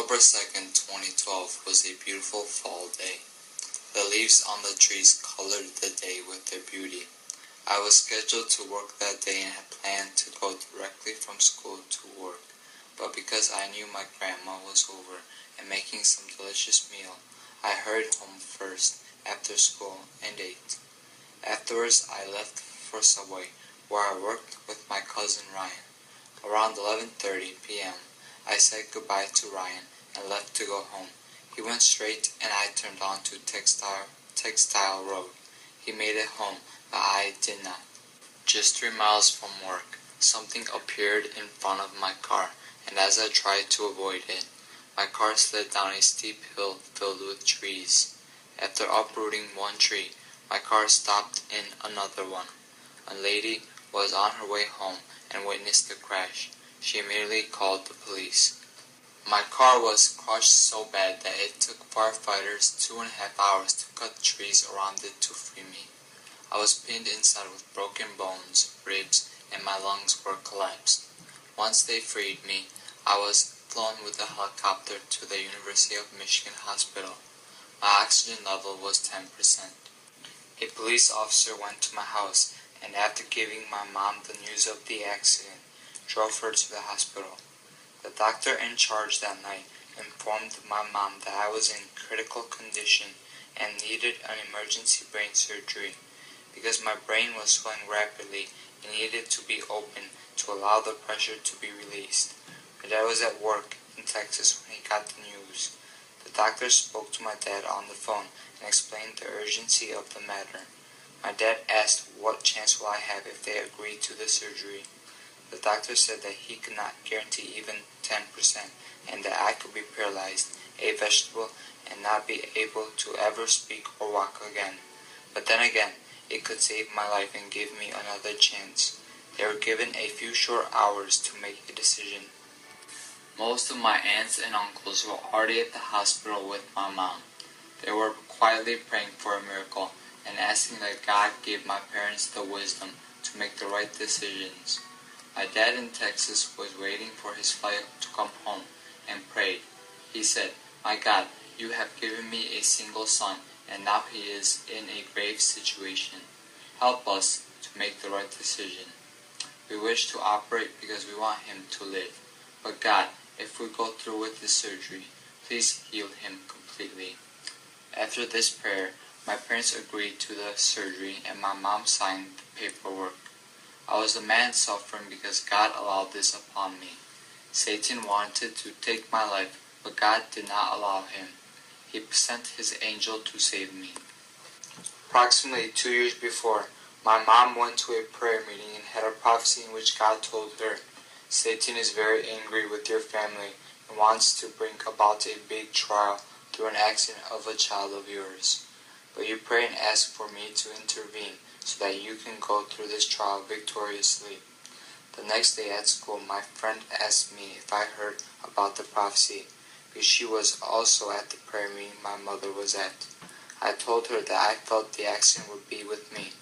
October 2nd, 2012 was a beautiful fall day. The leaves on the trees colored the day with their beauty. I was scheduled to work that day and had planned to go directly from school to work, but because I knew my grandma was over and making some delicious meal, I hurried home first after school and ate. Afterwards, I left for Subway, where I worked with my cousin Ryan. Around 11:30 p.m., I said goodbye to Ryan and left to go home. He went straight and I turned onto Textile Road. He made it home, but I did not. Just 3 miles from work, something appeared in front of my car, and as I tried to avoid it, my car slid down a steep hill filled with trees. After uprooting one tree, my car stopped in another one. A lady was on her way home and witnessed the crash. She immediately called the police. My car was crushed so bad that it took firefighters 2.5 hours to cut trees around it to free me. I was pinned inside with broken bones, ribs, and my lungs were collapsed. Once they freed me, I was flown with a helicopter to the University of Michigan Hospital. My oxygen level was 10%. A police officer went to my house and after giving my mom the news of the accident, drove her to the hospital. The doctor in charge that night informed my mom that I was in critical condition and needed an emergency brain surgery. Because my brain was swelling rapidly, it needed to be opened to allow the pressure to be released. My dad was at work in Texas when he got the news. The doctor spoke to my dad on the phone and explained the urgency of the matter. My dad asked what chance will I have if they agreed to the surgery. The doctor said that he could not guarantee even 10% and that I could be paralyzed, a vegetable, and not be able to ever speak or walk again. But then again, it could save my life and give me another chance. They were given a few short hours to make a decision. Most of my aunts and uncles were already at the hospital with my mom. They were quietly praying for a miracle and asking that God give my parents the wisdom to make the right decisions. My dad in Texas was waiting for his flight to come home and prayed. He said, "My God, you have given me a single son, and now he is in a grave situation. Help us to make the right decision. We wish to operate because we want him to live. But God, if we go through with this surgery, please heal him completely." After this prayer, my parents agreed to the surgery and my mom signed the paperwork. I was a man suffering because God allowed this upon me. Satan wanted to take my life, but God did not allow him. He sent his angel to save me. Approximately 2 years before, my mom went to a prayer meeting and had a prophecy in which God told her, "Satan is very angry with your family and wants to bring about a big trial through an accident of a child of yours. But you pray and ask for me to intervene so that you can go through this trial victoriously." The next day at school, my friend asked me if I heard about the prophecy, because she was also at the prayer meeting my mother was at. I told her that I felt the accident would be with me.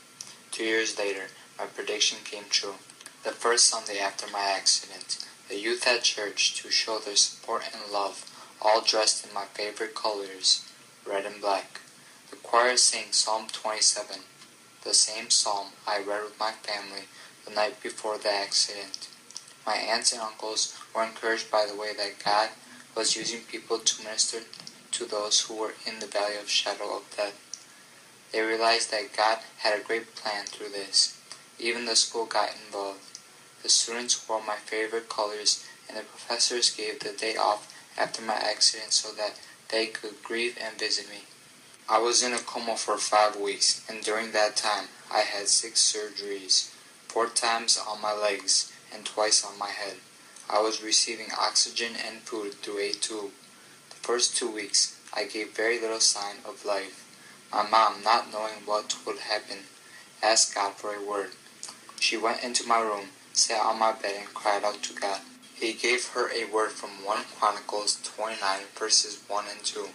2 years later, my prediction came true. The first Sunday after my accident, the youth at church, to show their support and love, all dressed in my favorite colors, red and black. The choir sang Psalm 27, the same psalm I read with my family the night before the accident. My aunts and uncles were encouraged by the way that God was using people to minister to those who were in the valley of shadow of death. They realized that God had a great plan through this. Even the school got involved. The students wore my favorite colors and the professors gave the day off after my accident so that they could grieve and visit me. I was in a coma for 5 weeks, and during that time, I had 6 surgeries, 4 times on my legs and twice on my head. I was receiving oxygen and food through a tube. The first 2 weeks, I gave very little sign of life. My mom, not knowing what would happen, asked God for a word. She went into my room, sat on my bed, and cried out to God. He gave her a word from 1 Chronicles 29 verses 1 and 2.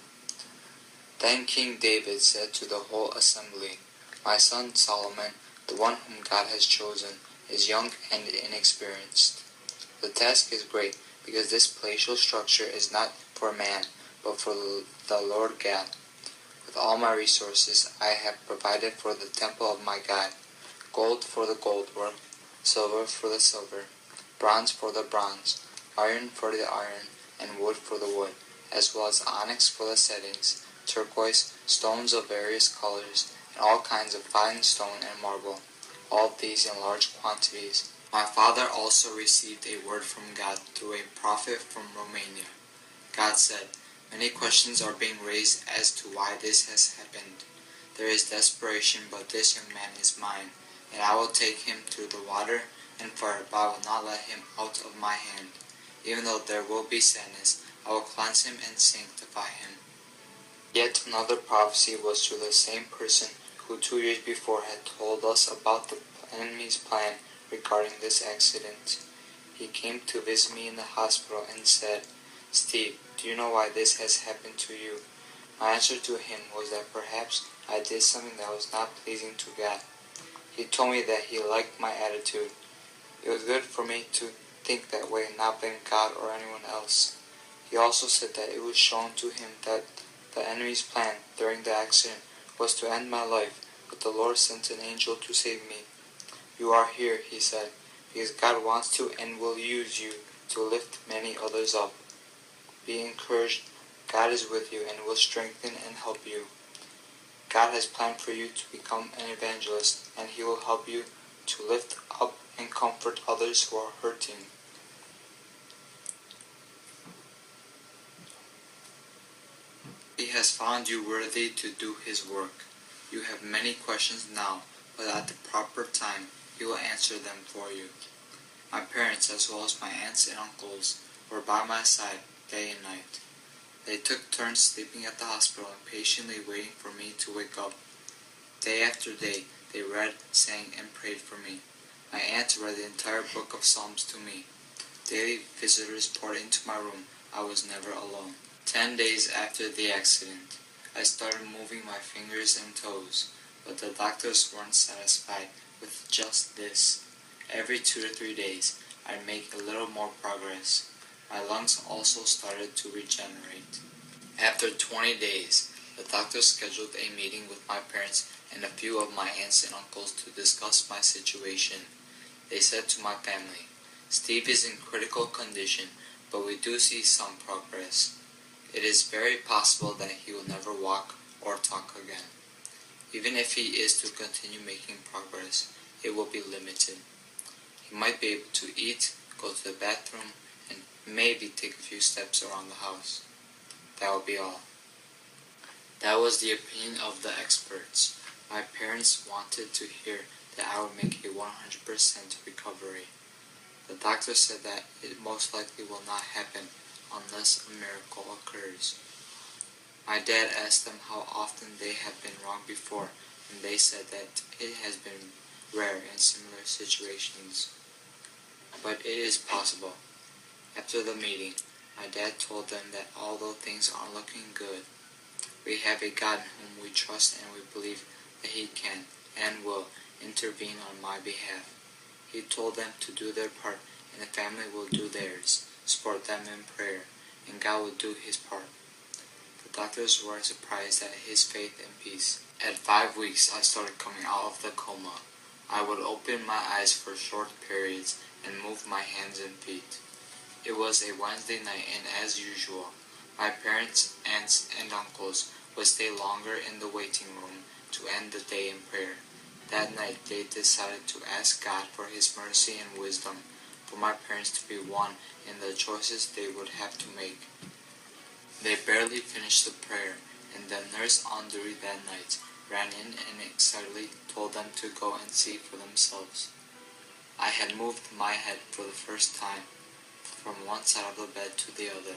Then King David said to the whole assembly, "My son Solomon, the one whom God has chosen, is young and inexperienced. The task is great because this palatial structure is not for man, but for the Lord God. With all my resources I have provided for the temple of my God, gold for the gold work, silver for the silver, bronze for the bronze, iron for the iron, and wood for the wood, as well as onyx for the settings, turquoise, stones of various colors, and all kinds of fine stone and marble, all these in large quantities. My father also received a word from God through a prophet from Romania. God said, "Many questions are being raised as to why this has happened. There is desperation, but this young man is mine, and I will take him through the water and fire, but I will not let him out of my hand. Even though there will be sadness, I will cleanse him and sanctify him." Yet another prophecy was to the same person who 2 years before had told us about the enemy's plan regarding this accident. He came to visit me in the hospital and said, "Steve, do you know why this has happened to you?" My answer to him was that perhaps I did something that was not pleasing to God. He told me that he liked my attitude. It was good for me to think that way and not blame God or anyone else. He also said that it was shown to him that the enemy's plan during the accident was to end my life, but the Lord sent an angel to save me. "You are here," he said, "because God wants to and will use you to lift many others up. Be encouraged. God is with you and will strengthen and help you. God has planned for you to become an evangelist, and He will help you to lift up and comfort others who are hurting." He has found you worthy to do His work. You have many questions now, but at the proper time He will answer them for you. My parents, as well as my aunts and uncles, were by my side day and night. They took turns sleeping at the hospital and patiently waiting for me to wake up. Day after day, they read, sang, and prayed for me. My aunt read the entire book of Psalms to me. Daily visitors poured into my room. I was never alone. 10 days after the accident, I started moving my fingers and toes, but the doctors weren't satisfied with just this. Every 2 to 3 days, I'd make a little more progress. My lungs also started to regenerate. After 20 days, the doctor scheduled a meeting with my parents and a few of my aunts and uncles to discuss my situation. They said to my family, "Steve is in critical condition, but we do see some progress. It is very possible that he will never walk or talk again. Even if he is to continue making progress, it will be limited. He might be able to eat, go to the bathroom, and maybe take a few steps around the house. That will be all." That was the opinion of the experts. My parents wanted to hear that I would make a 100% recovery. The doctor said that it most likely will not happen unless a miracle occurs. My dad asked them how often they have been wrong before, and they said that it has been rare in similar situations. But it is possible. After the meeting, my dad told them that although things aren't looking good, we have a God in whom we trust and we believe that He can and will intervene on my behalf. He told them to do their part and the family will do theirs, support them in prayer, and God will do His part. The doctors were surprised at his faith and peace. At 5 weeks, I started coming out of the coma. I would open my eyes for short periods and move my hands and feet. It was a Wednesday night, and as usual, my parents, aunts, and uncles would stay longer in the waiting room to end the day in prayer. That night, they decided to ask God for His mercy and wisdom, for my parents to be one in the choices they would have to make. They barely finished the prayer, and the nurse on duty that night ran in and excitedly told them to go and see for themselves. I had moved my head for the first time from one side of the bed to the other.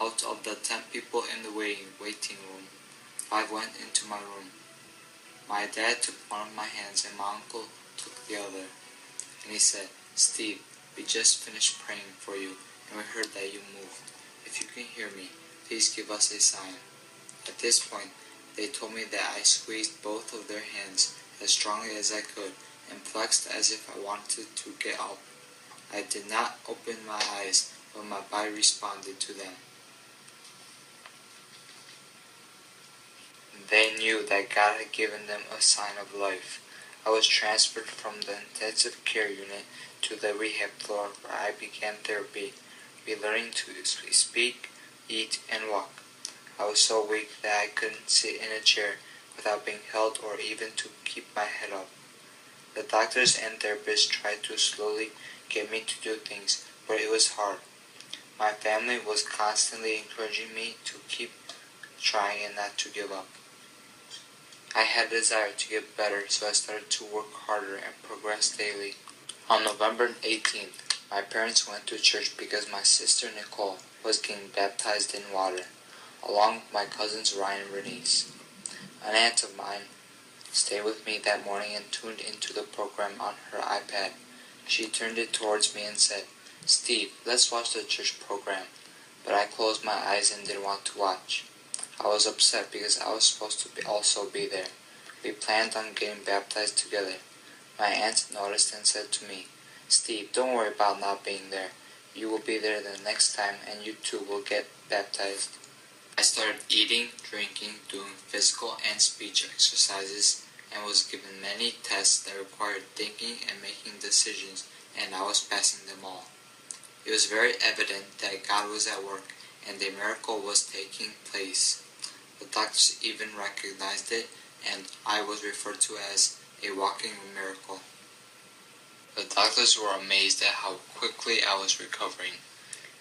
Out of the 10 people in the waiting room, 5 went into my room. My dad took one of my hands and my uncle took the other, and he said, "Steve, we just finished praying for you, and we heard that you moved. If you can hear me, please give us a sign." At this point, they told me that I squeezed both of their hands as strongly as I could and flexed as if I wanted to get up. I did not open my eyes, but my body responded to them. They knew that God had given them a sign of life. I was transferred from the intensive care unit to the rehab floor where I began therapy, relearning to speak, eat, and walk. I was so weak that I couldn't sit in a chair without being held or even to keep my head up. The doctors and therapists tried to slowly get me to do things, but it was hard. My family was constantly encouraging me to keep trying and not to give up. I had a desire to get better, so I started to work harder and progress daily. On November 18th, my parents went to church because my sister Nicole was getting baptized in water, along with my cousins Ryan and Bernice. An aunt of mine stayed with me that morning and tuned into the program on her iPad. She turned it towards me and said, "Steve, let's watch the church program." But I closed my eyes and didn't want to watch. I was upset because I was supposed to also be there. We planned on getting baptized together. My aunt noticed and said to me, "Steve, don't worry about not being there. You will be there the next time and you too will get baptized." I started eating, drinking, doing physical and speech exercises, and was given many tests that required thinking and making decisions, and I was passing them all. It was very evident that God was at work and a miracle was taking place. The doctors even recognized it, and I was referred to as a walking miracle. The doctors were amazed at how quickly I was recovering.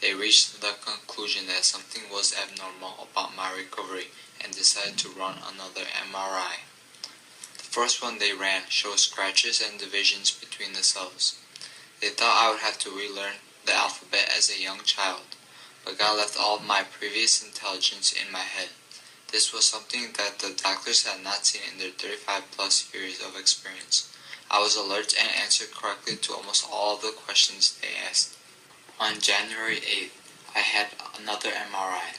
They reached the conclusion that something was abnormal about my recovery and decided to run another MRI. The first one they ran showed scratches and divisions between the cells. They thought I would have to relearn the alphabet as a young child, but God left all of my previous intelligence in my head. This was something that the doctors had not seen in their 35-plus years of experience. I was alert and answered correctly to almost all of the questions they asked. On January 8th, I had another MRI.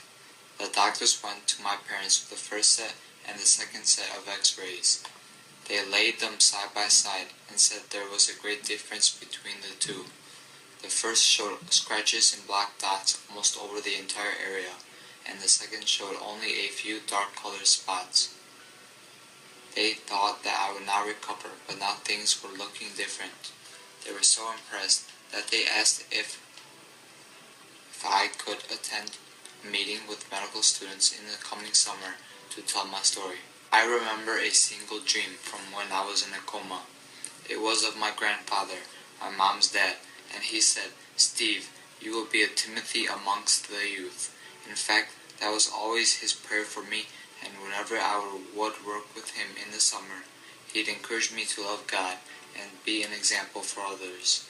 The doctors went to my parents with the first set and the second set of x-rays. They laid them side by side and said there was a great difference between the two. The first showed scratches and black dots almost over the entire area, and the second showed only a few dark-colored spots. They thought that I would not recover, but now things were looking different. They were so impressed that they asked if I could attend a meeting with medical students in the coming summer to tell my story. I remember a single dream from when I was in a coma. It was of my grandfather, my mom's dad, and he said, "Steve, you will be a Timothy amongst the youth." In fact, that was always his prayer for me, and whenever I would work with him in the summer, he'd encourage me to love God and be an example for others.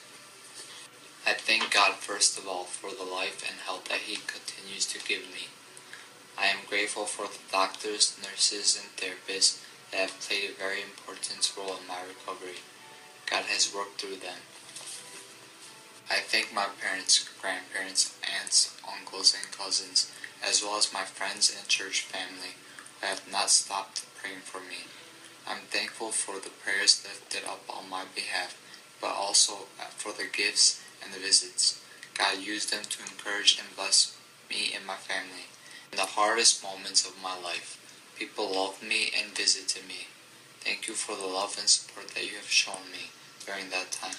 I thank God first of all for the life and health that He continues to give me. I am grateful for the doctors, nurses, and therapists that have played a very important role in my recovery. God has worked through them. I thank my parents, grandparents, aunts, uncles, and cousins, as well as my friends and church family who have not stopped praying for me. I'm thankful for the prayers lifted up on my behalf, but also for the gifts and the visits. God used them to encourage and bless me and my family. In the hardest moments of my life, people loved me and visited me. Thank you for the love and support that you have shown me during that time.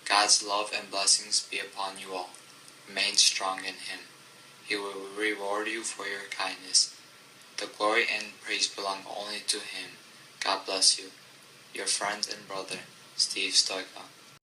God's love and blessings be upon you all. Remain strong in Him. He will reward you for your kindness. The glory and praise belong only to Him. God bless you. Your friend and brother, Steve Stoika.